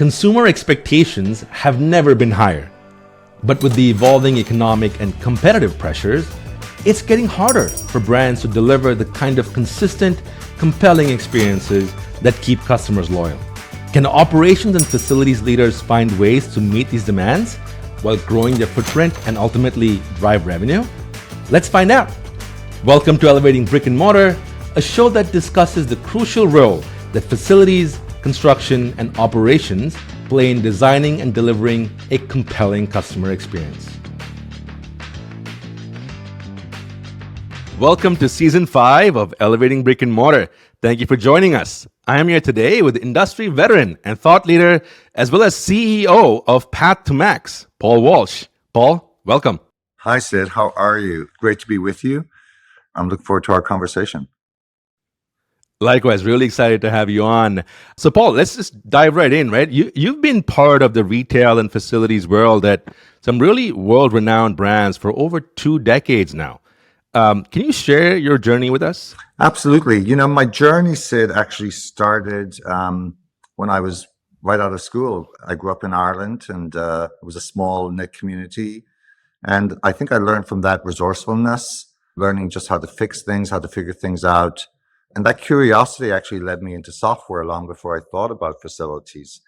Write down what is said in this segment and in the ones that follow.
Consumer expectations have never been higher. But with the evolving economic and competitive pressures, it's getting harder for brands to deliver the kind of consistent, compelling experiences that keep customers loyal. Can operations and facilities leaders find ways to meet these demands while growing their footprint and ultimately drive revenue? Let's find out. Welcome to Elevating Brick and Mortar, a show that discusses the crucial role that facilities, construction, and operations play in designing and delivering a compelling customer experience. Welcome to Season 5 of Elevating Brick and Mortar. Thank you for joining us. I am here today with industry veteran and thought leader, as well as CEO of Path2Max, Paul Walsh. Paul, welcome. Hi, Sid. How are you? Great to be with you. I'm looking forward to our conversation. Likewise, really excited to have you on. So, Paul, let's just dive right in, right? You've been part of the retail and facilities world at some really world-renowned brands for over 2 decades now. Can you share your journey with us? Absolutely. You know, my journey, Sid, actually started when I was right out of school. I grew up in Ireland, and it was a small knit community. And I think I learned from that resourcefulness, learning just how to fix things, how to figure things out. And that curiosity actually led me into software long before I thought about facilities.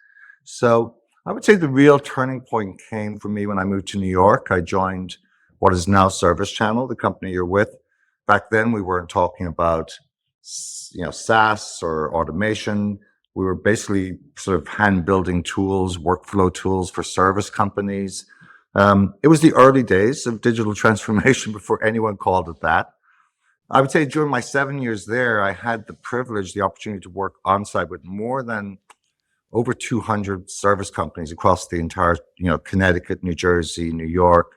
So I would say the real turning point came for me when I moved to New York. I joined what is now ServiceChannel, the company you're with. Back then, we weren't talking about, SaaS or automation. We were basically sort of hand building tools, workflow tools for service companies. It was the early days of digital transformation before anyone called it that. I would say during my 7 years there, I had the privilege, the opportunity to work on site with more than over 200 service companies across the entire, Connecticut, New Jersey, New York.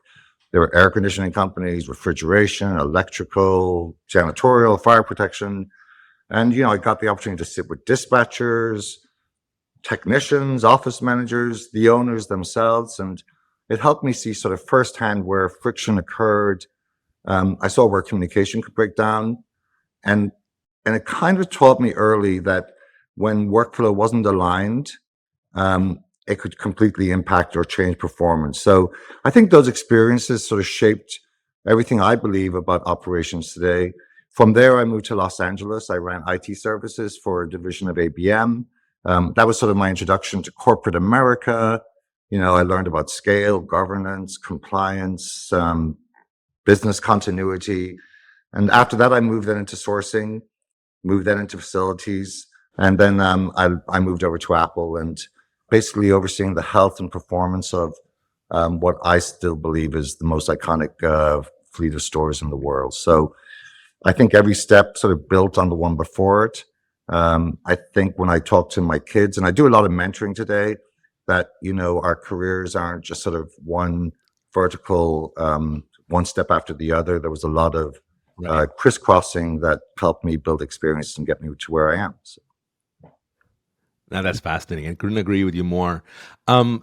There were air conditioning companies, refrigeration, electrical, janitorial, fire protection. And, I got the opportunity to sit with dispatchers, technicians, office managers, the owners themselves. And it helped me see sort of firsthand where friction occurred. I saw where communication could break down. And it kind of taught me early that when workflow wasn't aligned, it could completely impact or change performance. So I think those experiences sort of shaped everything I believe about operations today. From there, I moved to Los Angeles. I ran IT services for a division of EBM. That was sort of my introduction to corporate America. I learned about scale, governance, compliance, business continuity. And after that, I moved then into sourcing, moved then into facilities. And then I moved over to Apple and basically overseeing the health and performance of what I still believe is the most iconic fleet of stores in the world. So I think every step sort of built on the one before it. I think when I talk to my kids, and I do a lot of mentoring today, that, our careers aren't just sort of one vertical, one step after the other. There was a lot of crisscrossing that helped me build experience and get me to where I am. So. Now that's fascinating. I couldn't agree with you more.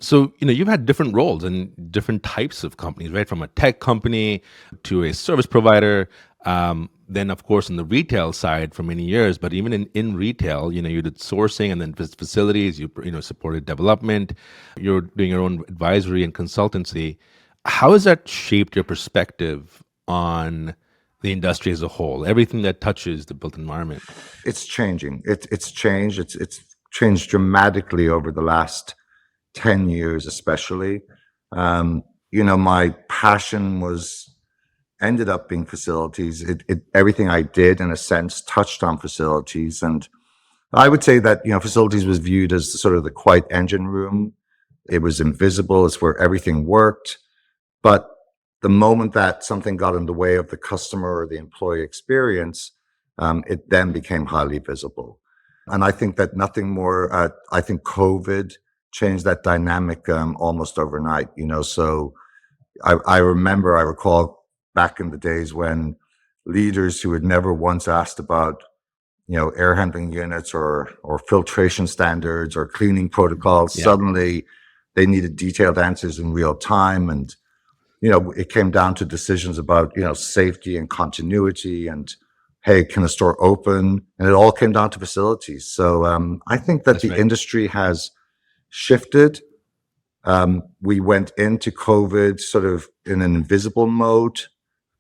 So, you've had different roles in different types of companies, right? From a tech company to a service provider. Then, of course, in the retail side for many years. But even in retail, you did sourcing and then facilities. You supported development. You're doing your own advisory and consultancy. How has that shaped your perspective on the industry as a whole? Everything that touches the built environment. It's changing. It's changed. It's changed dramatically over the last 10 years, especially. My passion ended up being facilities. Everything I did, in a sense, touched on facilities. And I would say that, facilities was viewed as sort of the quiet engine room. It was invisible. It's where everything worked. But the moment that something got in the way of the customer or the employee experience, it then became highly visible. And I think that nothing more, I think COVID changed that dynamic almost overnight, So I recall back in the days when leaders who had never once asked about, air handling units or filtration standards or cleaning protocols, suddenly they needed detailed answers in real time. And, it came down to decisions about, safety and continuity and, hey, can a store open? And it all came down to facilities. So I think that the industry has shifted. We went into COVID sort of in an invisible mode,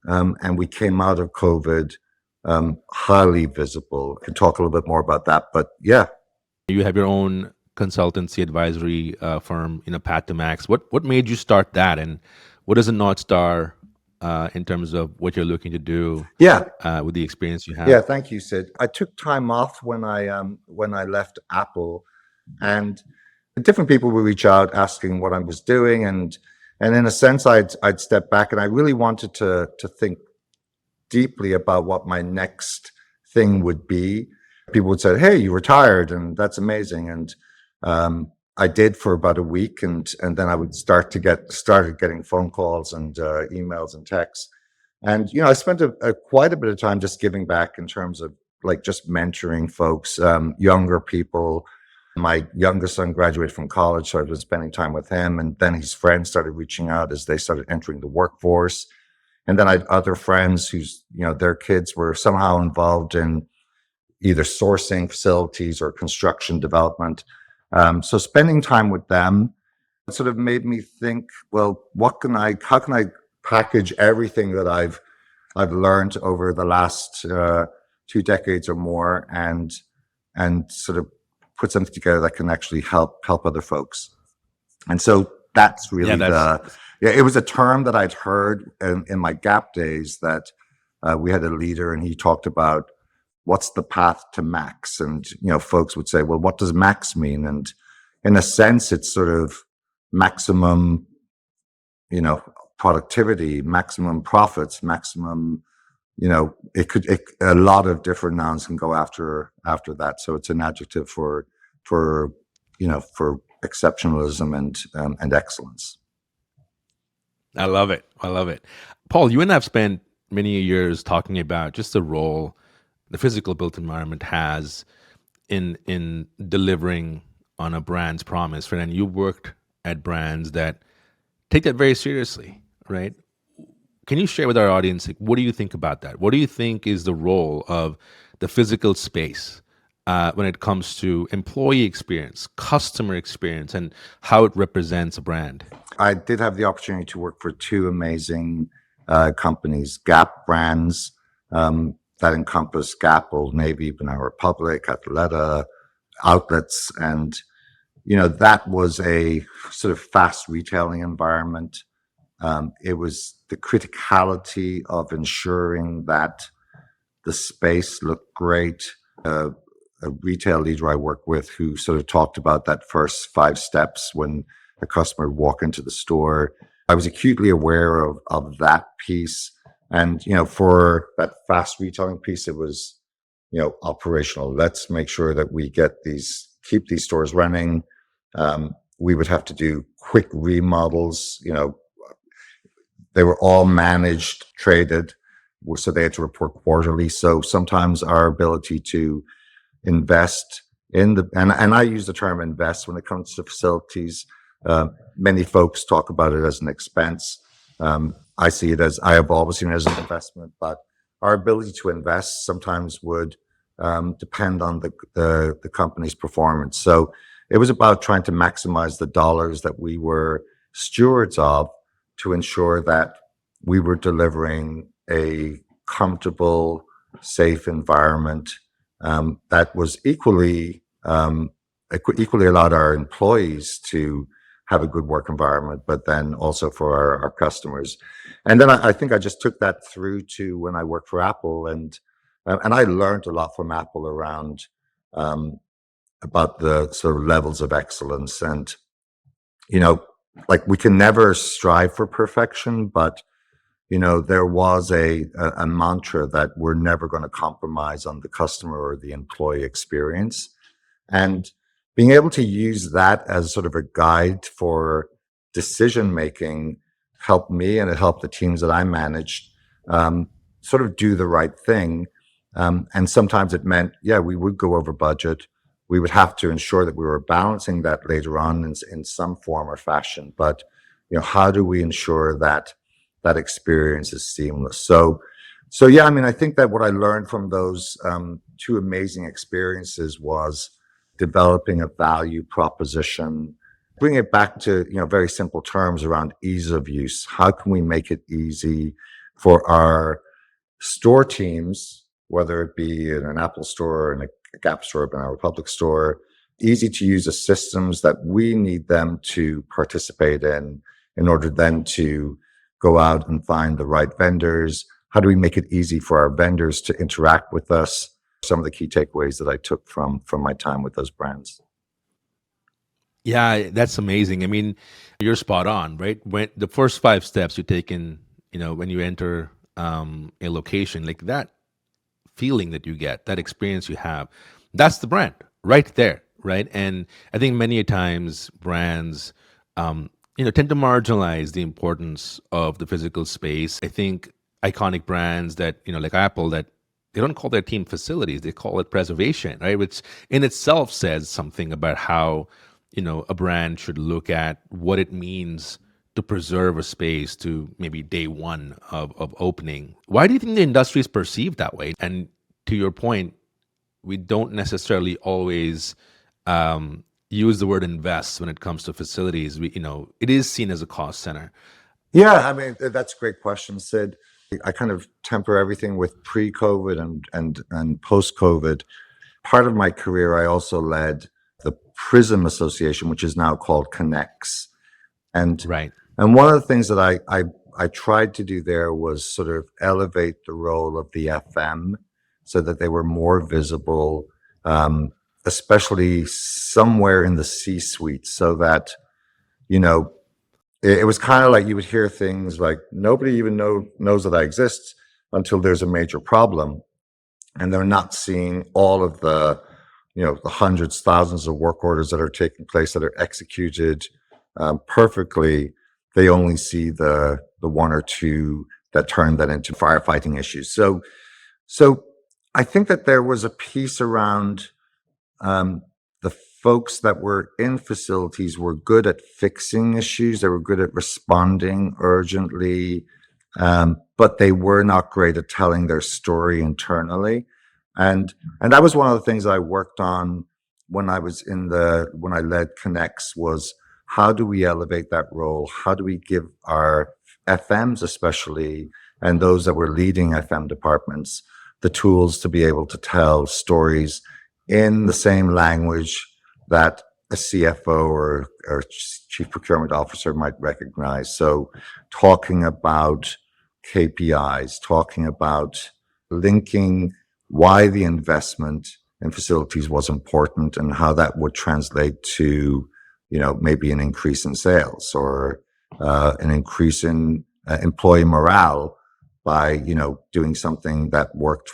and we came out of COVID highly visible. I can talk a little bit more about that, but yeah. You have your own consultancy advisory firm, Path2Max. What made you start that, and what is a North Star in terms of what you're looking to do? Yeah. With the experience you have. Yeah, thank you, Sid. I took time off when I left Apple, and different people would reach out asking what I was doing, and in a sense, I'd step back, and I really wanted to think deeply about what my next thing would be. People would say, "Hey, you retired, and that's amazing." And I did for about a week, and then I would started getting phone calls and emails and texts. And I spent quite a bit of time just giving back in terms of like just mentoring folks, younger people. My youngest son graduated from college, so I was spending time with him, and then his friends started reaching out as they started entering the workforce. And then I had other friends whose their kids were somehow involved in either sourcing facilities or construction development. So spending time with them sort of made me think, well, how can I package everything that I've learned over the last 2 decades or more, and sort of put something together that can actually help other folks. And so that's really it was a term that I'd heard in my Gap days, that we had a leader and he talked about what's the path to max. And, folks would say, well, what does max mean? And in a sense, it's sort of maximum, productivity, maximum profits, maximum, a lot of different nouns can go after that. So it's an adjective for exceptionalism and excellence. I love it. Paul, you and I have spent many years talking about just the role the physical built environment has in delivering on a brand's promise, right? And you worked at brands that take that very seriously, right? Can you share with our audience, what do you think about that? What do you think is the role of the physical space when it comes to employee experience, customer experience, and how it represents a brand? I did have the opportunity to work for 2 amazing companies, Gap brands, that encompass Gap, Old Navy, Banana Republic, Athleta, outlets. And, that was a sort of fast retailing environment. It was the criticality of ensuring that the space looked great. A retail leader I worked with who sort of talked about that first 5 steps when a customer would walk into the store. I was acutely aware of that piece. And, for that fast retailing piece, it was, operational. Let's make sure that we keep these stores running. We would have to do quick remodels. They were all managed, traded, so they had to report quarterly. So sometimes our ability to invest and I use the term invest when it comes to facilities. Many folks talk about it as an expense. I have always seen it as an investment, but our ability to invest sometimes would depend on the company's performance. So it was about trying to maximize the dollars that we were stewards of to ensure that we were delivering a comfortable, safe environment that was equally allowed our employees to have a good work environment, but then also for our customers. And then I think I just took that through to when I worked for Apple, and I learned a lot from Apple around about the sort of levels of excellence. And like, we can never strive for perfection, but there was a mantra that we're never going to compromise on the customer or the employee experience. And being able to use that as sort of a guide for decision making helped me, and it helped the teams that I managed sort of do the right thing. And sometimes it meant, we would go over budget. We would have to ensure that we were balancing that later on in some form or fashion. But how do we ensure that that experience is seamless? So yeah, I mean, I think that what I learned from those 2 amazing experiences was developing a value proposition bring it back to, very simple terms around ease of use. How can we make it easy for our store teams, whether it be in an Apple store, in a Gap store, in a Republic store, easy to use the systems that we need them to participate in order then to go out and find the right vendors. How do we make it easy for our vendors to interact with us? Some of the key takeaways that I took from my time with those brands. Yeah, that's amazing. I mean, you're spot on, right? When the first 5 steps you take in, when you enter a location, like that feeling that you get, that experience you have, that's the brand right there, right? And I think many a times brands, tend to marginalize the importance of the physical space. I think iconic brands that, like Apple, that they don't call their team facilities, they call it preservation, right? Which in itself says something about how, a brand should look at what it means to preserve a space to maybe day one of opening. Why do you think the industry is perceived that way? And to your point, we don't necessarily always use the word invest when it comes to facilities. It is seen as a cost center. Yeah, I mean, that's a great question, Sid. I kind of temper everything with pre-COVID and post-COVID. Part of my career, I also led the Prism Association, which is now called Connects. And Right. and one of the things that I tried to do there was sort of elevate the role of the FM so that they were more visible, especially somewhere in the C-suite, so that, it was kind of like you would hear things like, nobody even knows that I exist until there's a major problem. And they're not seeing all of the hundreds, thousands of work orders that are taking place that are executed perfectly. They only see the one or two that turn that into firefighting issues. So I think that there was a piece around the folks that were in facilities were good at fixing issues. They were good at responding urgently, but they were not great at telling their story internally. And that was one of the things I worked on when I led Connects, was how do we elevate that role? How do we give our FMs especially, and those that were leading FM departments, the tools to be able to tell stories in the same language that a CFO or chief procurement officer might recognize. So talking about KPIs, talking about linking why the investment in facilities was important and how that would translate to, maybe an increase in sales or an increase in employee morale by, doing something that worked,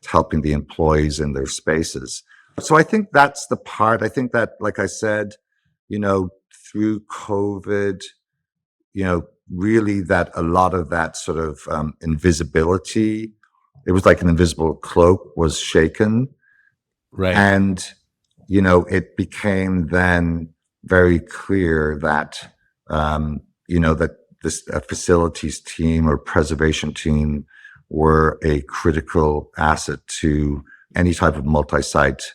helping the employees in their spaces. So I think that's the part. I think that, like I said, through COVID, really that a lot of that sort of invisibility, it was like an invisible cloak was shaken. Right. And, it became then very clear that, that this facilities team or preservation team were a critical asset to any type of multi-site,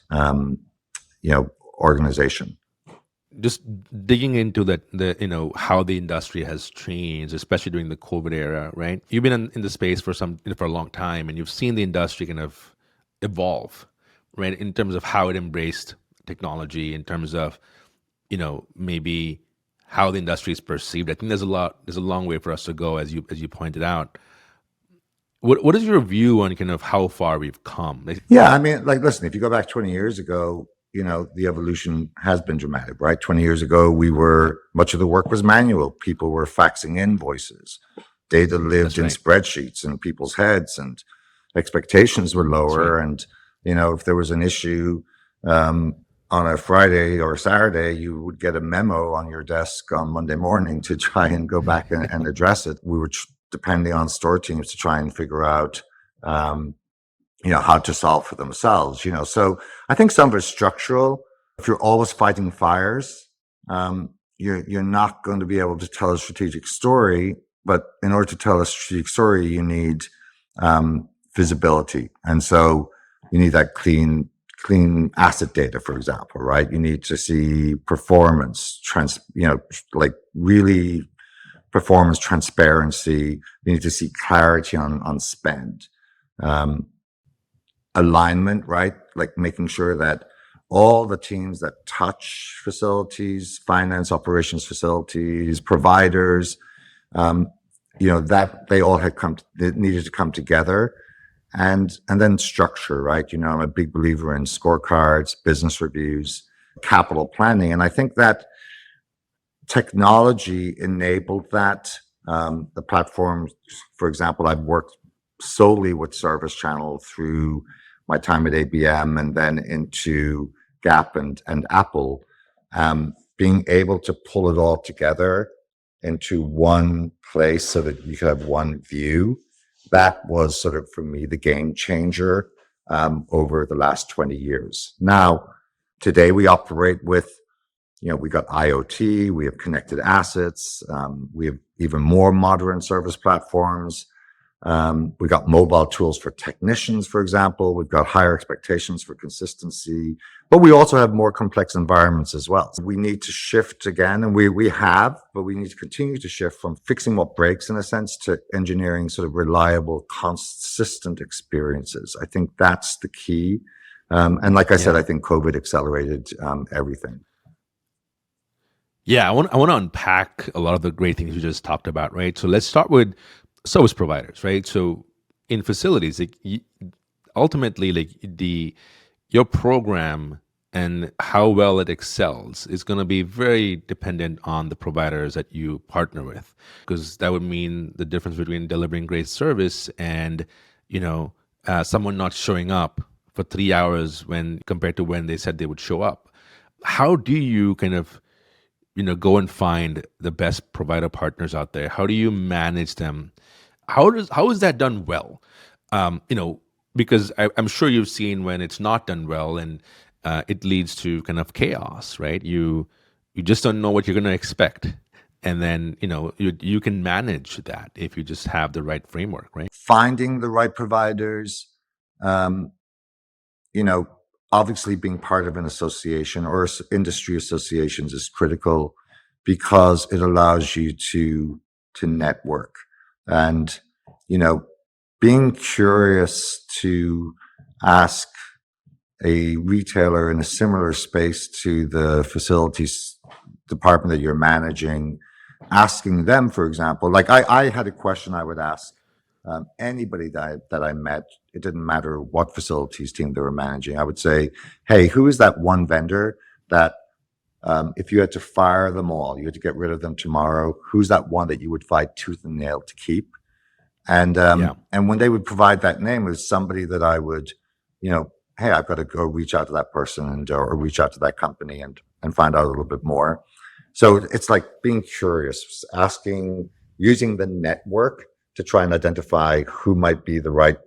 organization. Just digging into how the industry has changed, especially during the COVID era, right? You've been in the space for a long time, and you've seen the industry kind of evolve, right? In terms of how it embraced technology, in terms of, maybe how the industry is perceived. I think there's a long way for us to go, as you pointed out. What is your view on kind of how far we've come? Yeah, I mean, listen, if you go back 20 years ago, the evolution has been dramatic, right? 20 years ago, much of the work was manual. People were faxing invoices. Data lived in spreadsheets in people's heads, and expectations were lower. And, if there was an issue on a Friday or a Saturday, you would get a memo on your desk on Monday morning to try and go back and address it. We were depending on store teams to try and figure out, how to solve for themselves, So I think some of it's structural. If you're always fighting fires, you're not going to be able to tell a strategic story. But in order to tell a strategic story, you need visibility. And so you need that clean clean asset data, for example, right? You need to see performance, like really performance transparency. You need to see clarity on spend, um, alignment, right? Like making sure that all the teams that touch facilities, finance, operations, facilities, providers, um, that they all they needed to come together, and then structure, right? I'm a big believer in scorecards, business reviews, capital planning, and I think that technology enabled that. The platform, for example, I've worked solely with ServiceChannel through my time at ABM and then into Gap and Apple, being able to pull it all together into one place so that you could have one view. That was sort of, for me, the game changer over the last 20 years. Now, today we operate with, we got IoT, we have connected assets, we have even more modern service platforms. We got mobile tools for technicians, for example. We've got higher expectations for consistency, but we also have more complex environments as well. We need to shift again, and we have, but we need to continue to shift from fixing what breaks, in a sense, to engineering sort of reliable, consistent experiences. I think that's the key. And like I said, I think COVID accelerated everything. Yeah, I want to unpack a lot of the great things you just talked about, right? So let's start with service providers, right? So in facilities, ultimately, your program and how well it excels is going to be very dependent on the providers that you partner with, because that would mean the difference between delivering great service and someone not showing up for 3 hours when compared to when they said they would show up. How do you kind of go and find the best provider partners out there? How do you manage them? How is that done well? Because I'm sure you've seen when it's not done well, and it leads to kind of chaos, right? You just don't know what you're going to expect, and then you can manage that if you just have the right framework, right? Finding the right providers, obviously being part of an association or industry associations is critical, because it allows you to network, and being curious to ask a retailer in a similar space to the facilities department that you're managing, asking them, for example, like I had a question I would ask anybody that I met. It didn't matter what facilities team they were managing. I would say, hey, who is that one vendor that if you had to fire them all, you had to get rid of them tomorrow, who's that one that you would fight tooth and nail to keep? And and when they would provide that name, it was somebody that I would, hey, I've got to go reach out to that person and or reach out to that company and find out a little bit more. So it's like being curious, asking, using the network to try and identify who might be the right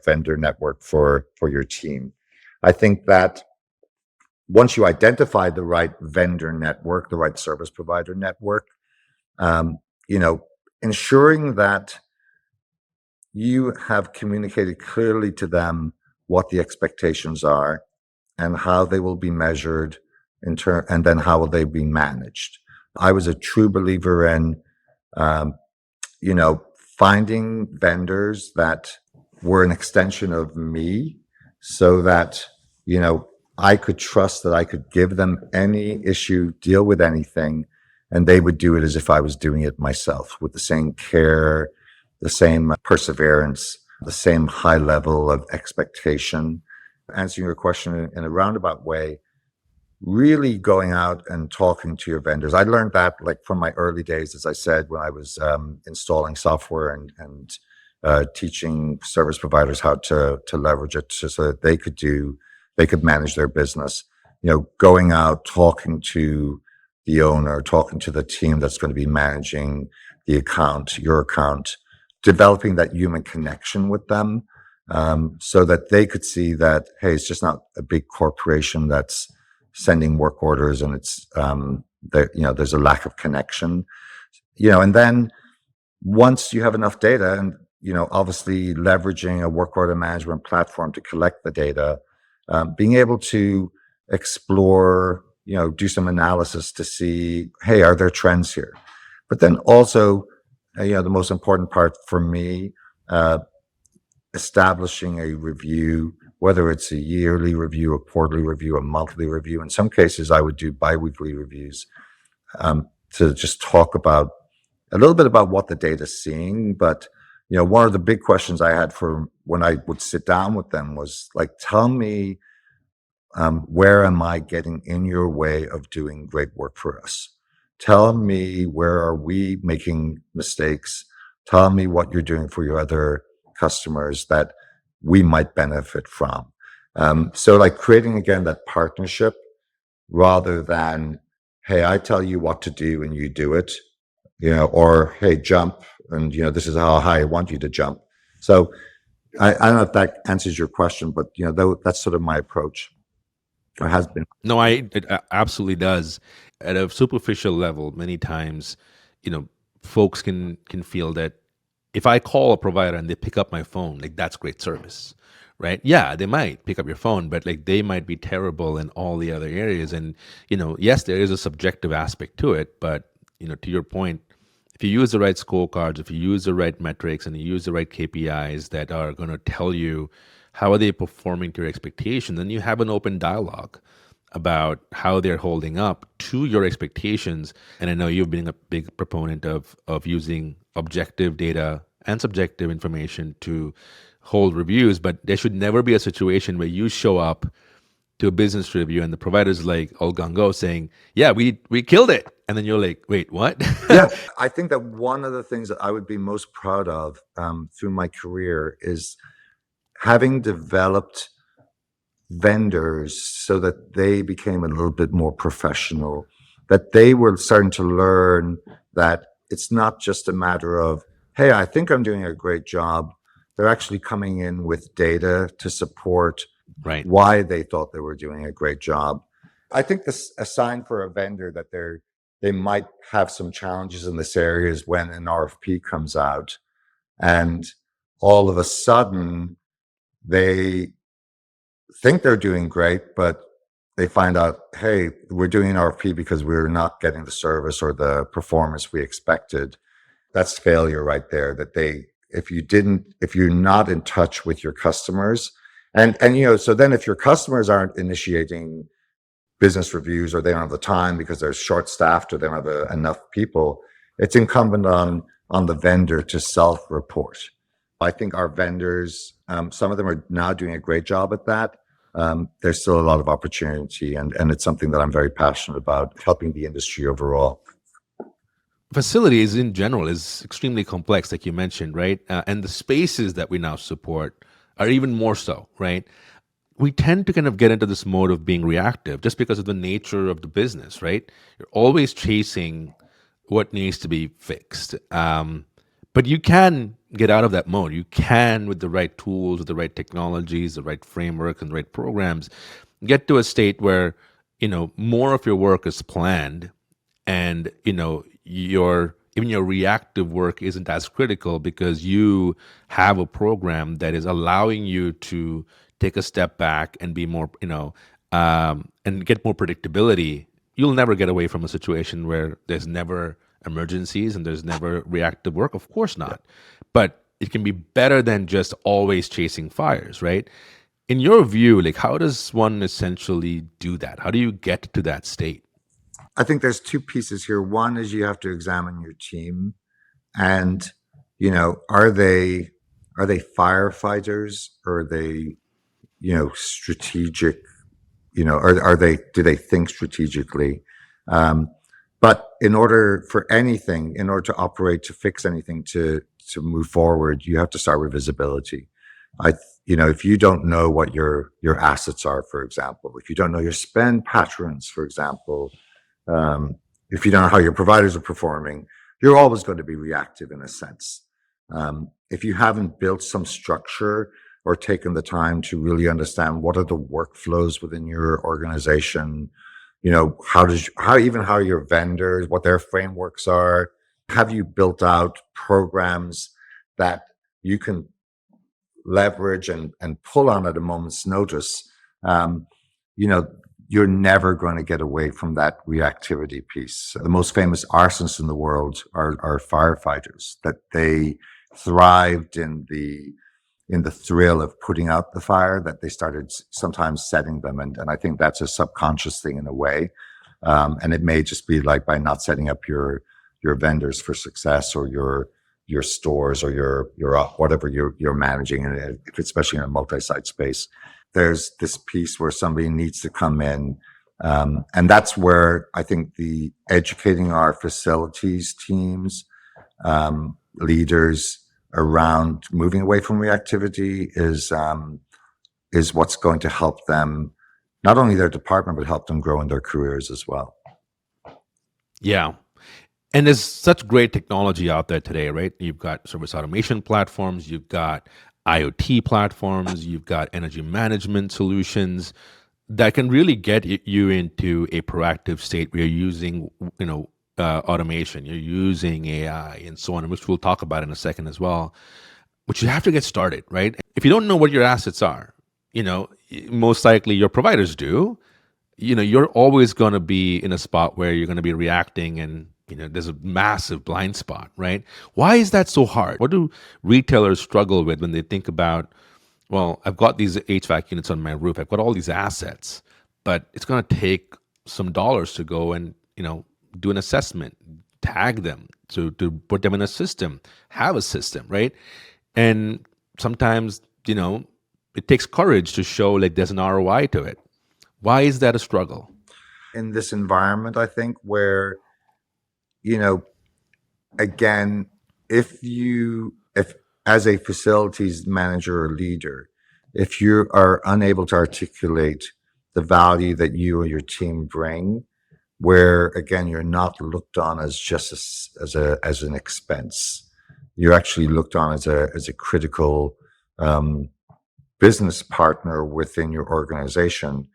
vendor network for your team. I think that once you identify the right vendor network, the right service provider network, ensuring that you have communicated clearly to them what the expectations are and how they will be measured and then how will they be managed. I was a true believer in, finding vendors that were an extension of me, so that, I could trust that I could give them any issue, deal with anything, and they would do it as if I was doing it myself, with the same care, the same perseverance, the same high level of expectation. Answering your question in a roundabout way, really going out and talking to your vendors. I learned that from my early days, as I said, when I was installing software and teaching service providers how to leverage it so that they could manage their business. Going out, talking to the owner, talking to the team that's going to be managing the account, your account, developing that human connection with them, so that they could see that, hey, it's just not a big corporation that's sending work orders and it's there's a lack of connection. And then once you have enough data, and obviously leveraging a work order management platform to collect the data, being able to explore, do some analysis to see, hey, are there trends here? But then also, the most important part for me, uh, establishing a review, whether it's a yearly review, a quarterly review, a monthly review. In some cases, I would do biweekly reviews, to just talk about a little bit about what the data's seeing. But one of the big questions I had for when I would sit down with them was like, tell me, where am I getting in your way of doing great work for us? Tell me, where are we making mistakes? Tell me what you're doing for your other customers that we might benefit from. So like creating again that partnership rather than, hey, I tell you what to do and you do it, or hey, jump, and this is how high I want you to jump. So I don't know if that answers your question, but that's sort of my approach, or has been. No, it absolutely does. At a superficial level, many times, folks can feel that if I call a provider and they pick up my phone, like that's great service, right? Yeah, they might pick up your phone, but like they might be terrible in all the other areas. And yes, there is a subjective aspect to it, but to your point, if you use the right scorecards, if you use the right metrics, and you use the right KPIs that are going to tell you how are they performing to your expectation, then you have an open dialogue about how they're holding up to your expectations. And I know you've been a big proponent of using objective data and subjective information to hold reviews, but there should never be a situation where you show up to a business review and the provider's like all gung go saying, yeah, we killed it. And then you're like, wait, what? Yeah, I think that one of the things that I would be most proud of, through my career is having developed vendors so that they became a little bit more professional, that they were starting to learn that it's not just a matter of, hey, I think I'm doing a great job. They're actually coming in with data to support Right. why they thought they were doing a great job. I think this a sign for a vendor that they might have some challenges in this area is when an RFP comes out and all of a sudden they think they're doing great, but they find out, hey, we're doing an RFP because we're not getting the service or the performance we expected. That's failure right there. That if you're not in touch with your customers, and so then if your customers aren't initiating business reviews or they don't have the time because they're short staffed or they don't have enough people, it's incumbent on the vendor to self-report. I think our vendors, some of them are now doing a great job at that. There's still a lot of opportunity, and it's something that I'm very passionate about, helping the industry overall. Facilities in general is extremely complex, like you mentioned, right? And the spaces that we now support are even more so, right? We tend to kind of get into this mode of being reactive just because of the nature of the business, right? You're always chasing what needs to be fixed. But you can get out of that mode. You can, with the right tools, with the right technologies, the right frameworks, and the right programs, get to a state where more of your work is planned, and even your reactive work isn't as critical because you have a program that is allowing you to take a step back and be more, and get more predictability. You'll never get away from a situation where there's never emergencies and there's never reactive work. Of course not. But it can be better than just always chasing fires, right? In your view, like how does one essentially do that? How do you get to that state? I think there's two pieces here. One is you have to examine your team, and are they firefighters, or are they strategic? Are they, do they think strategically? But in order to operate, to fix anything, to move forward, you have to start with visibility. If you don't know what your assets are, for example, if you don't know your spend patterns, for example, if you don't know how your providers are performing, you're always going to be reactive in a sense. If you haven't built some structure or taken the time to really understand what are the workflows within your organization, how your vendors, what their frameworks are, have you built out programs that you can leverage and pull on at a moment's notice, um, you know, you're never going to get away from that reactivity piece. The most famous arsonists in the world are firefighters, that they thrived in the thrill of putting out the fire, that they started sometimes setting them. And I think that's a subconscious thing in a way. And it may just be like by not setting up your vendors for success, or your stores, or your whatever you're managing, and especially in a multi-site space. There's this piece where somebody needs to come in. And that's where I think the educating our facilities teams, leaders around moving away from reactivity is what's going to help them, not only their department, but help them grow in their careers as well. Yeah. And there's such great technology out there today, right? You've got service automation platforms, you've got IoT platforms, you've got energy management solutions that can really get you into a proactive state where you're using, automation, you're using AI and so on, which we'll talk about in a second as well. But you have to get started, right? If you don't know what your assets are, most likely your providers do, you're always going to be in a spot where you're going to be reacting, and there's a massive blind spot, right? Why is that so hard? What do retailers struggle with when they think about, well, I've got these HVAC units on my roof, I've got all these assets, but it's going to take some dollars to go and do an assessment, tag them, to put them in a system, have a system, right? And sometimes it takes courage to show like there's an ROI to it. Why is that a struggle? In this environment, I think, where, again, if as a facilities manager or leader, if you are unable to articulate the value that you or your team bring, where again you're not looked on as just as an expense, you're actually looked on as a critical business partner within your organization.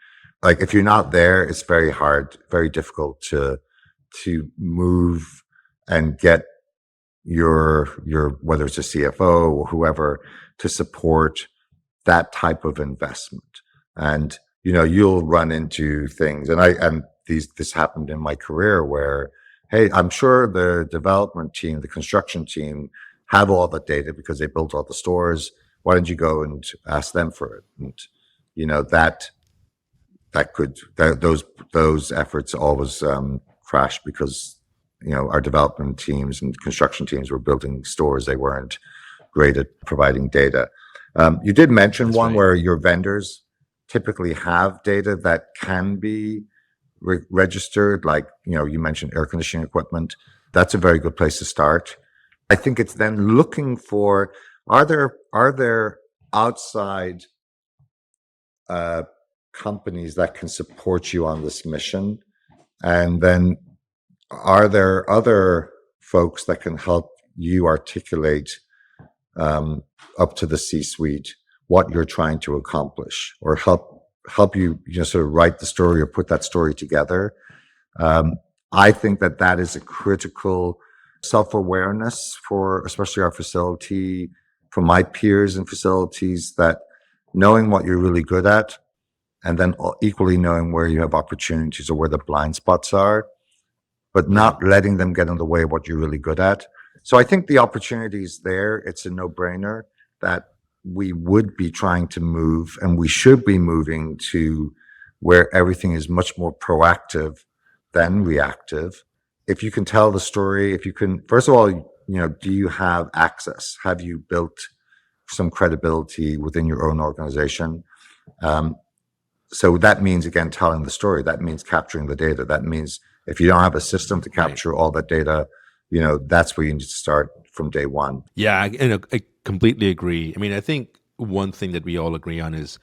Like, if you're not there, it's very hard, very difficult to move and get your whether it's a CFO or whoever to support that type of investment. And you'll run into things, and this happened in my career, where, hey, I'm sure the development team, the construction team have all the data because they built all the stores. Why don't you go and ask them for it? And those efforts always crash, because our development teams and construction teams were building stores. They weren't great at providing data. You did mention That's one right. where your vendors typically have data that can be registered, like you mentioned air conditioning equipment. That's a very good place to start. I think it's then looking for, are there outside companies that can support you on this mission? And then are there other folks that can help you articulate up to the C-suite what you're trying to accomplish, or help you sort of write the story or put that story together? I think that is a critical self-awareness for especially our facility, for my peers in facilities, that knowing what you're really good at, and then equally knowing where you have opportunities or where the blind spots are, but not letting them get in the way of what you're really good at. So I think the opportunity is there. It's a no-brainer that we would be trying to move, and we should be moving to where everything is much more proactive than reactive. If you can tell the story, if you can, first of all, do you have access? Have you built some credibility within your own organization? So that means, again, telling the story. That means capturing the data. That means if you don't have a system to capture all that data, that's where you need to start from day one. Yeah, I completely agree. I mean, I think one thing that we all agree on is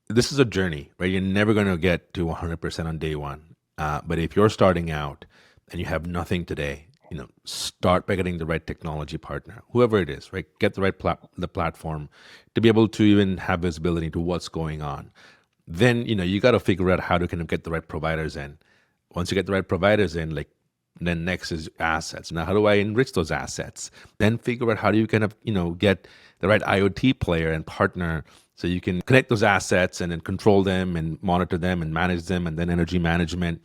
this is a journey, right? You're never going to get to 100% on day one. But if you're starting out and you have nothing today, start by getting the right technology partner, whoever it is, right? Get the right the platform to be able to even have visibility to what's going on. Then, you got to figure out how to kind of get the right providers in. Once you get the right providers in, then next is assets. Now, how do I enrich those assets? Then figure out how do you kind of, get the right IoT player and partner So you can connect those assets and then control them and monitor them and manage them, and then energy management.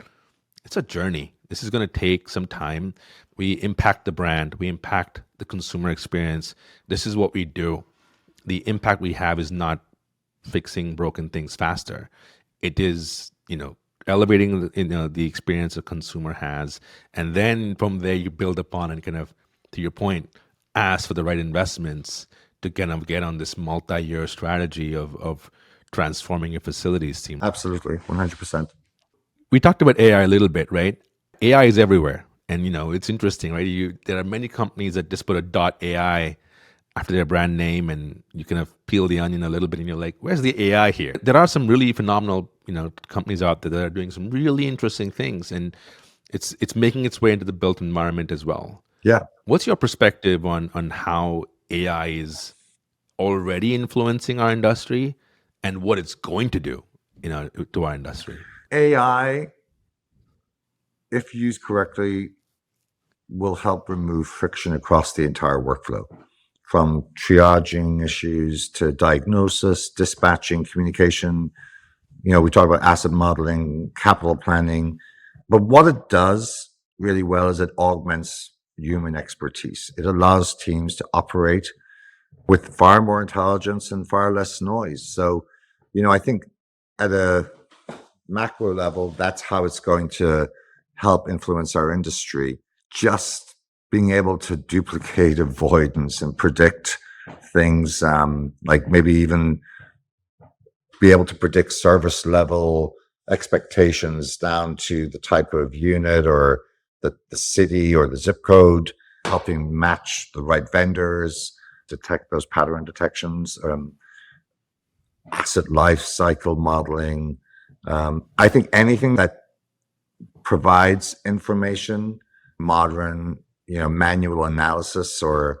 It's a journey. This is going to take some time. We impact the brand, we impact the consumer experience. This is what we do. The impact we have is not fixing broken things faster. It is, elevating the experience a consumer has, and then from there you build upon and kind of, to your point, ask for the right investments to kind of get on this multi-year strategy of transforming your facilities team. Absolutely, 100%. We talked about AI a little bit, right? AI is everywhere, and it's interesting, right? There are many companies that just put a .ai after their brand name, and you kind of peel the onion a little bit, and you're like, "Where's the AI here?" There are some really phenomenal, companies out there that are doing some really interesting things, and it's making its way into the built environment as well. Yeah. What's your perspective on how AI is already influencing our industry, and what it's going to do, to our industry? AI, if used correctly, will help remove friction across the entire workflow, from triaging issues to diagnosis, dispatching, communication. We talk about asset modeling, capital planning, but what it does really well is it augments human expertise. It allows teams to operate with far more intelligence and far less noise. So, I think at a macro level, that's how it's going to help influence our industry. Just being able to duplicate avoidance and predict things, like maybe even be able to predict service level expectations down to the type of unit or the city or the zip code, helping match the right vendors, detect those pattern detections, asset life cycle modeling. I think anything that provides information, modern, manual analysis, or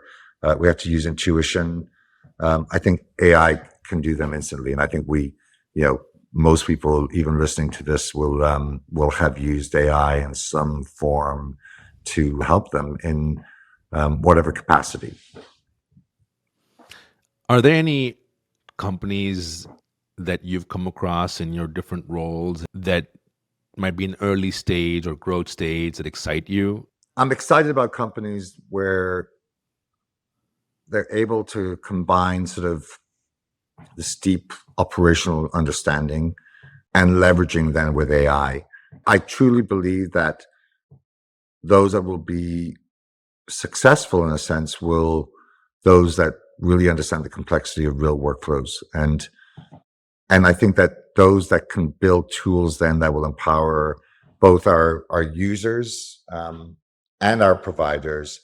we have to use intuition. I think AI can do them instantly, and I think most people, even listening to this, will have used AI in some form to help them in whatever capacity. Are there any companies that you've come across in your different roles that might be in early stage or growth stage that excite you? I'm excited about companies where they're able to combine sort of this deep operational understanding and leveraging them with AI. I truly believe that those that will be successful in a sense those that really understand the complexity of real workflows. And I think that those that can build tools then that will empower both our users and our providers.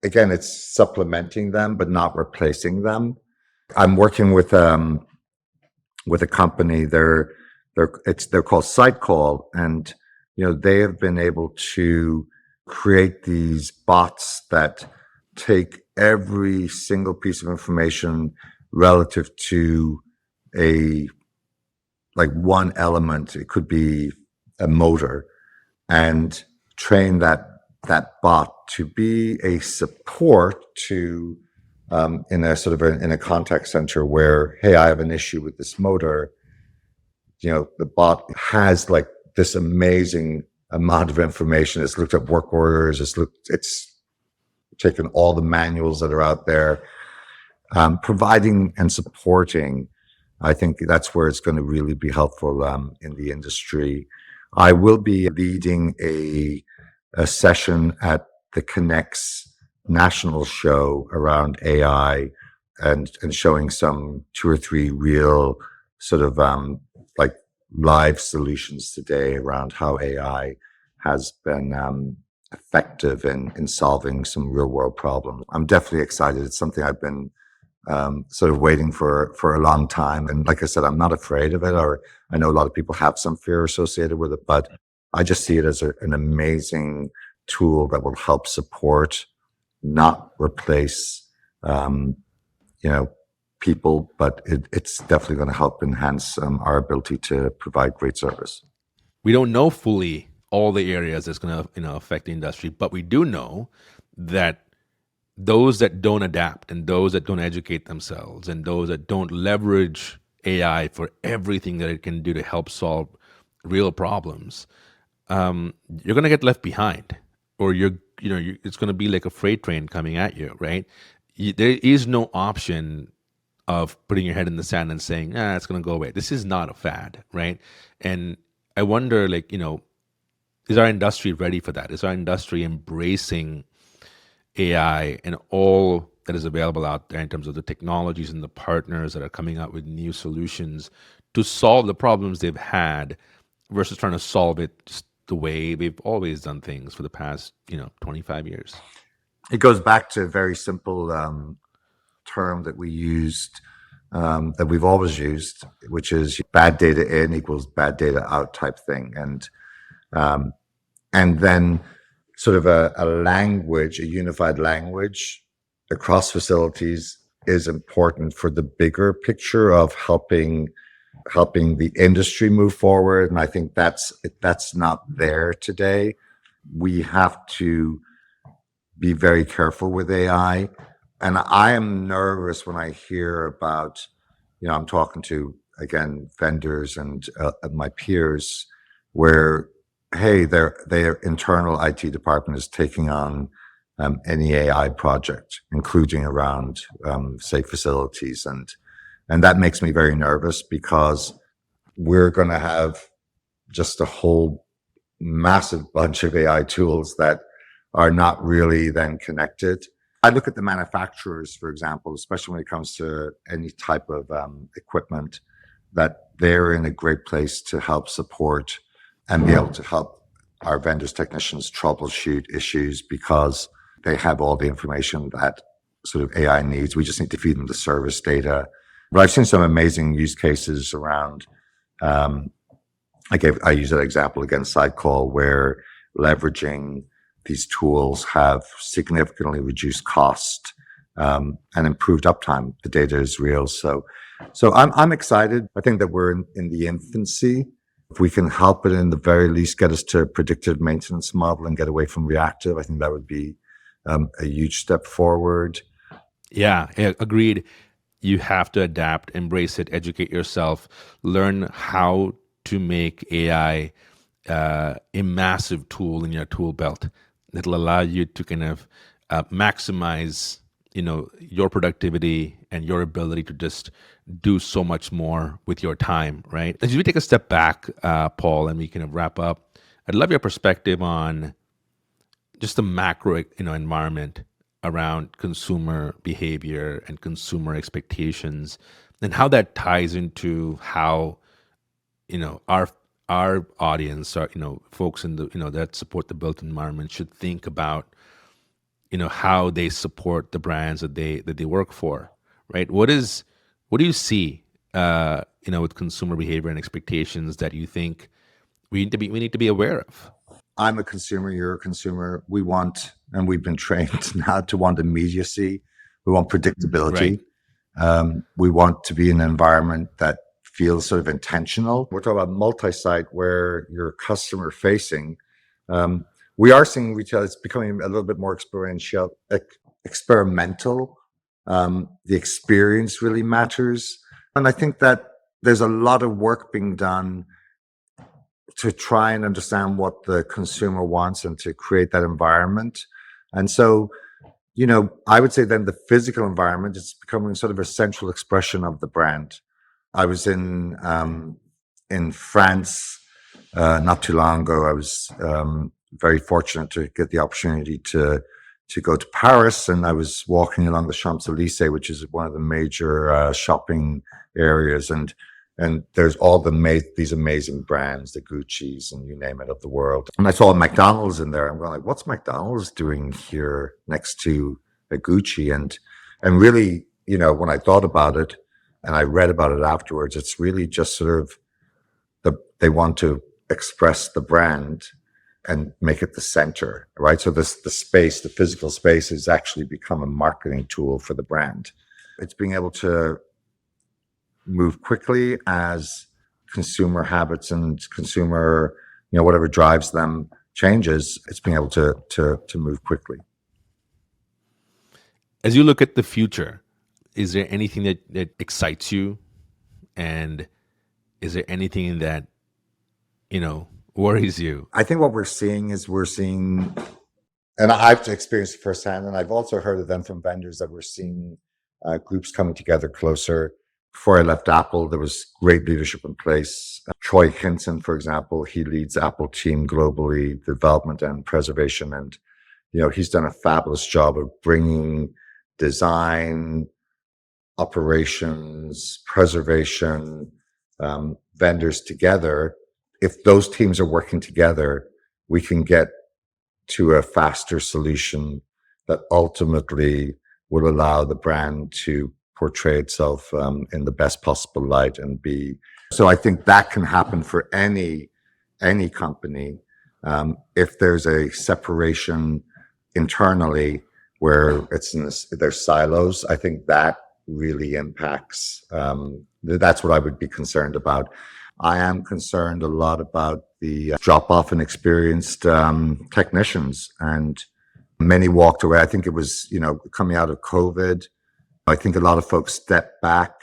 Again, it's supplementing them, but not replacing them. I'm working with a company. They're called SiteCall, and they have been able to create these bots that take every single piece of information relative to one element. It could be a motor, and train that bot to be a support to in a contact center where, hey, I have an issue with this motor. The bot has this amazing amount of information. It's looked at work orders. It's taken all the manuals that are out there, providing and supporting. I think that's where it's going to really be helpful in the industry. I will be leading a session at the Connects national show around AI and showing some 2 or 3 real sort of live solutions today around how AI has been effective in solving some real world problems. I'm definitely excited. It's something I've been sort of waiting for a long time. And like I said, I'm not afraid of it, or I know a lot of people have some fear associated with it, but I just see it as an amazing tool that will help support, not replace, people, but it's definitely going to help enhance our ability to provide great service. We don't know fully all the areas that's going to affect the industry, but we do know that those that don't adapt and those that don't educate themselves and those that don't leverage AI for everything that it can do to help solve real problems, you're going to get left behind, or it's going to be like a freight train coming at you, right? There is no option of putting your head in the sand and saying, it's going to go away. This is not a fad, right? And I wonder, like, is our industry ready for that? Is our industry embracing AI and all that is available out there in terms of the technologies and the partners that are coming out with new solutions to solve the problems they've had versus trying to solve it just the way we've always done things for the past, 25 years? It goes back to a very simple term that we used, that we've always used, which is bad data in equals bad data out type thing. And then sort of a language, a unified language across facilities is important for the bigger picture of helping the industry move forward. And I think that's not there today. We have to be very careful with AI. And I am nervous when I hear about, I'm talking to, again, vendors and my peers where, hey, their internal IT department is taking on any AI project, including around, say, facilities. And that makes me very nervous because we're going to have just a whole massive bunch of AI tools that are not really then connected. I look at the manufacturers, for example, especially when it comes to any type of equipment, that they're in a great place to help support and be able to help our vendors, technicians troubleshoot issues because they have all the information that sort of AI needs. We just need to feed them the service data. But I've seen some amazing use cases around, I use that example again, Sidecall, where leveraging these tools have significantly reduced cost and improved uptime. The data is real. So I'm excited. I think that we're in the infancy. If we can help it, in the very least, get us to a predictive maintenance model and get away from reactive, I think that would be a huge step forward. Yeah, agreed. You have to adapt, embrace it, educate yourself, learn how to make AI a massive tool in your tool belt that'll allow you to kind of maximize, your productivity and your ability to just do so much more with your time, right? As we take a step back, Paul, and we kind of wrap up, I'd love your perspective on just the macro, environment around consumer behavior and consumer expectations, and how that ties into how, our audience, our, folks in the, that support the built environment should think about, how they support the brands that they work for, right? What do you see, with consumer behavior and expectations that you think we need to be aware of? I'm a consumer, you're a consumer. We want, and we've been trained now to want immediacy. We want predictability. Right. We want to be in an environment that feels sort of intentional. We're talking about multi-site where you're customer facing. We are seeing retail, it's becoming a little bit more experimental. The experience really matters. And I think that there's a lot of work being done to try and understand what the consumer wants and to create that environment. And so, I would say then the physical environment is becoming sort of a central expression of the brand. I was in France not too long ago. I was very fortunate to get the opportunity to go to Paris, and I was walking along the Champs-Élysées, which is one of the major shopping areas, and there's all these amazing brands, the Gucci's and you name it, of the world. And I saw a McDonald's in there. I'm going like, what's McDonald's doing here next to a Gucci? And really, when I thought about it and I read about it afterwards, it's really just sort of they want to express the brand and make it the center, right? So the space, the physical space, has actually become a marketing tool for the brand. It's being able to move quickly as consumer habits and consumer, whatever drives them changes. It's being able to move quickly. As you look at the future, is there anything that excites you? And is there anything that, worries you? I think what we're seeing is and I've experienced it firsthand, and I've also heard of them from vendors that we're seeing groups coming together closer. Before I left Apple, there was great leadership in place. Troy Hinton, for example, he leads Apple team globally, development and preservation. And, he's done a fabulous job of bringing design, operations, preservation, vendors together. If those teams are working together, we can get to a faster solution that ultimately will allow the brand to portray itself in the best possible light and be. So I think that can happen for any company. If there's a separation internally where there's silos, I think that really impacts. That's what I would be concerned about. I am concerned a lot about the drop off in experienced technicians, and many walked away. I think it was, coming out of COVID, I think a lot of folks stepped back.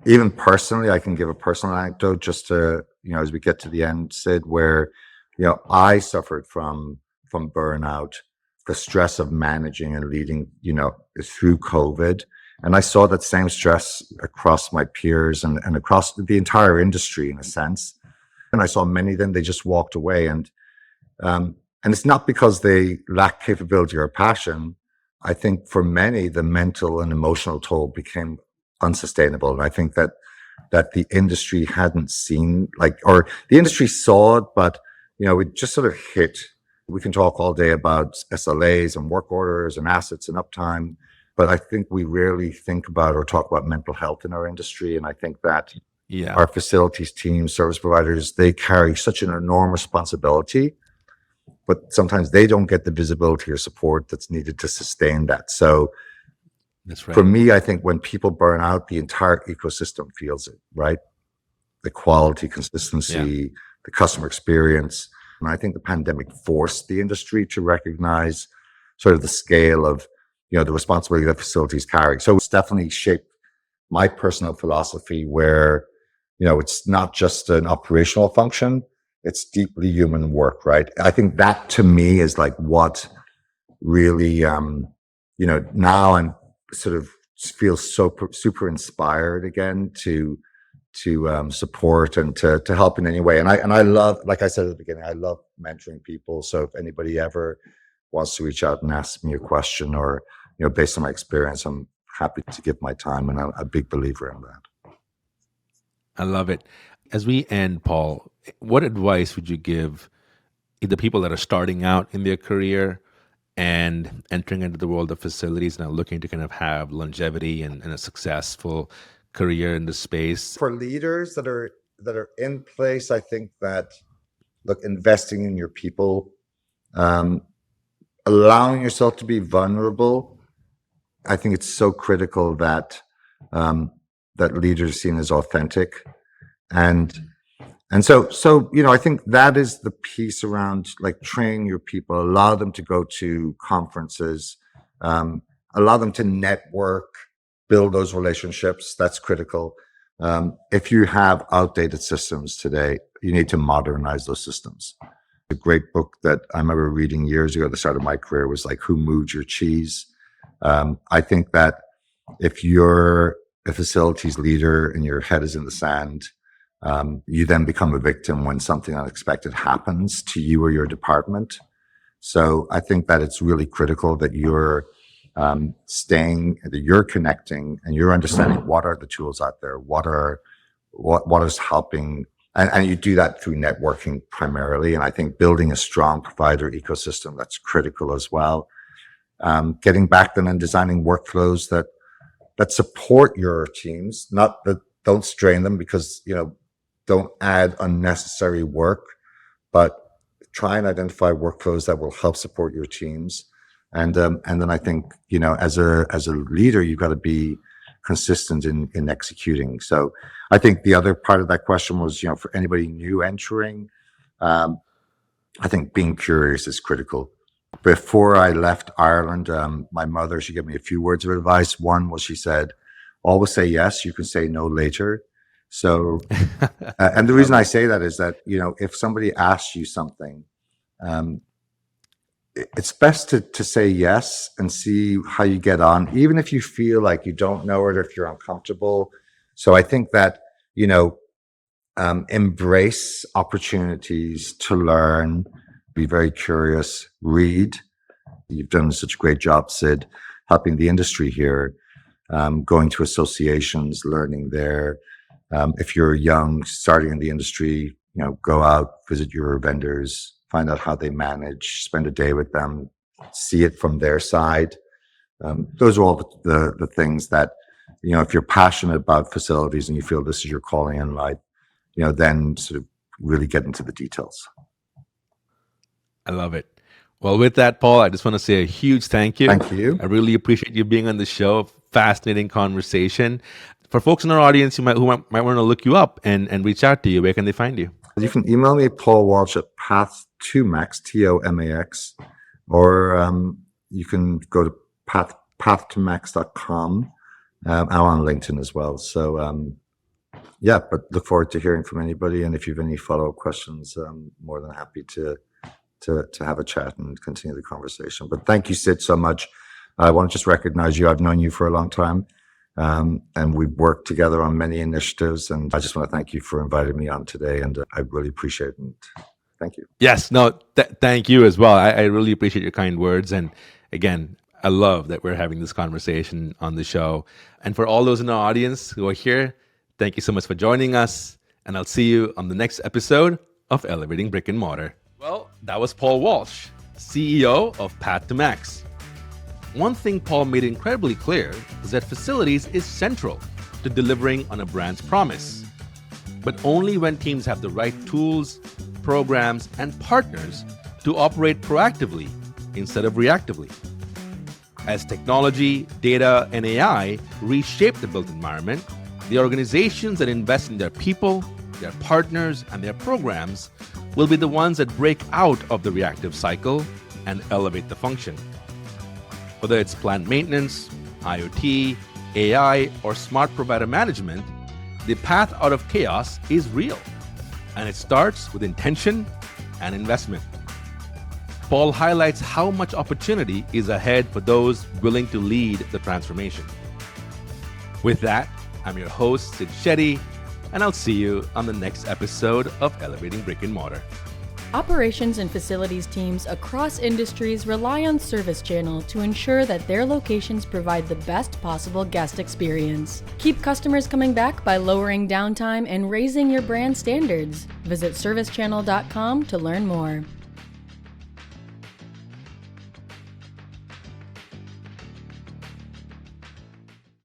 Even personally, I can give a personal anecdote just to, as we get to the end, Sid, where, I suffered from burnout, the stress of managing and leading, through COVID. And I saw that same stress across my peers and across the entire industry in a sense. And I saw many of them, they just walked away. And it's not because they lack capability or passion. I think for many, the mental and emotional toll became unsustainable. And I think that the industry hadn't seen, or the industry saw it, but, it just sort of hit. We can talk all day about SLAs and work orders and assets and uptime, but I think we rarely think about or talk about mental health in our industry. And I think that our facilities team, service providers, they carry such an enormous responsibility, but sometimes they don't get the visibility or support that's needed to sustain that. So that's right. For me, I think when people burn out, the entire ecosystem feels it, right? The quality, consistency, the customer experience. And I think the pandemic forced the industry to recognize sort of the scale of, the responsibility that facilities carry. So it's definitely shaped my personal philosophy where, it's not just an operational function, it's deeply human work, right? I think that to me is like what really, now I'm sort of feel so super inspired again to support and to help in any way. And I love, like I said at the beginning, I love mentoring people. So if anybody ever wants to reach out and ask me a question or, based on my experience, I'm happy to give my time, and I'm a big believer in that. I love it. As we end, Paul, what advice would you give the people that are starting out in their career and entering into the world of facilities and are looking to kind of have longevity and a successful career in the space? For leaders that are in place, I think that, look, investing in your people, allowing yourself to be vulnerable, I think it's so critical that that leaders are seen as authentic. And so, I think that is the piece around like training your people, allow them to go to conferences, allow them to network, build those relationships. That's critical. If you have outdated systems today, you need to modernize those systems. A great book that I remember reading years ago at the start of my career was like Who Moved Your Cheese? I think that if you're a facilities leader and your head is in the sand, you then become a victim when something unexpected happens to you or your department. So I think that it's really critical that you're that you're connecting and you're understanding what are the tools out there, what is helping, and you do that through networking primarily. And I think building a strong provider ecosystem, that's critical as well. Getting back then and designing workflows that support your teams, not that don't strain them, because don't add unnecessary work, but try and identify workflows that will help support your teams. And then I think, as a leader, you've got to be consistent in executing. So I think the other part of that question was, for anybody new entering, I think being curious is critical. Before I left Ireland, my mother, she gave me a few words of advice. One was, she said, always say yes, you can say no later. So, and the reason I say that is that, if somebody asks you something, um, it's best to say yes and see how you get on, even if you feel like you don't know it or if you're uncomfortable. So I think that, embrace opportunities to learn, be very curious, read. You've done such a great job, Sid, helping the industry here, going to associations, learning there. If you're young, starting in the industry, go out, visit your vendors, find out how they manage, spend a day with them, see it from their side. Those are all the things that, if you're passionate about facilities and you feel this is your calling in life, then sort of really get into the details. I love it. Well, with that, Paul, I just want to say a huge thank you. Thank you. I really appreciate you being on the show. Fascinating conversation. For folks in our audience who might want to look you up and reach out to you, where can they find you? You can email me, Paul Walsh, at Path2Max, TOMAX, or you can go to path2max.com. I'm on LinkedIn as well. So, but look forward to hearing from anybody. And if you have any follow-up questions, I'm more than happy to have a chat and continue the conversation. But thank you, Sid, so much. I want to just recognize you. I've known you for a long time. And we've worked together on many initiatives. And I just want to thank you for inviting me on today. And I really appreciate it. And thank you. Yes, no, thank you as well. I really appreciate your kind words. And again, I love that we're having this conversation on the show. And for all those in our audience who are here, thank you so much for joining us. And I'll see you on the next episode of Elevating Brick and Mortar. Well, that was Paul Walsh, CEO of Path2Max. One thing Paul made incredibly clear is that facilities is central to delivering on a brand's promise, but only when teams have the right tools, programs, and partners to operate proactively instead of reactively. As technology, data, and AI reshape the built environment, the organizations that invest in their people, their partners, and their programs will be the ones that break out of the reactive cycle and elevate the function. Whether it's plant maintenance, IoT, AI, or smart provider management, the path out of chaos is real, and it starts with intention and investment. Paul highlights how much opportunity is ahead for those willing to lead the transformation. With that, I'm your host, Sid Shetty, and I'll see you on the next episode of Elevating Brick and Mortar. Operations and facilities teams across industries rely on ServiceChannel to ensure that their locations provide the best possible guest experience. Keep customers coming back by lowering downtime and raising your brand standards. Visit ServiceChannel.com to learn more.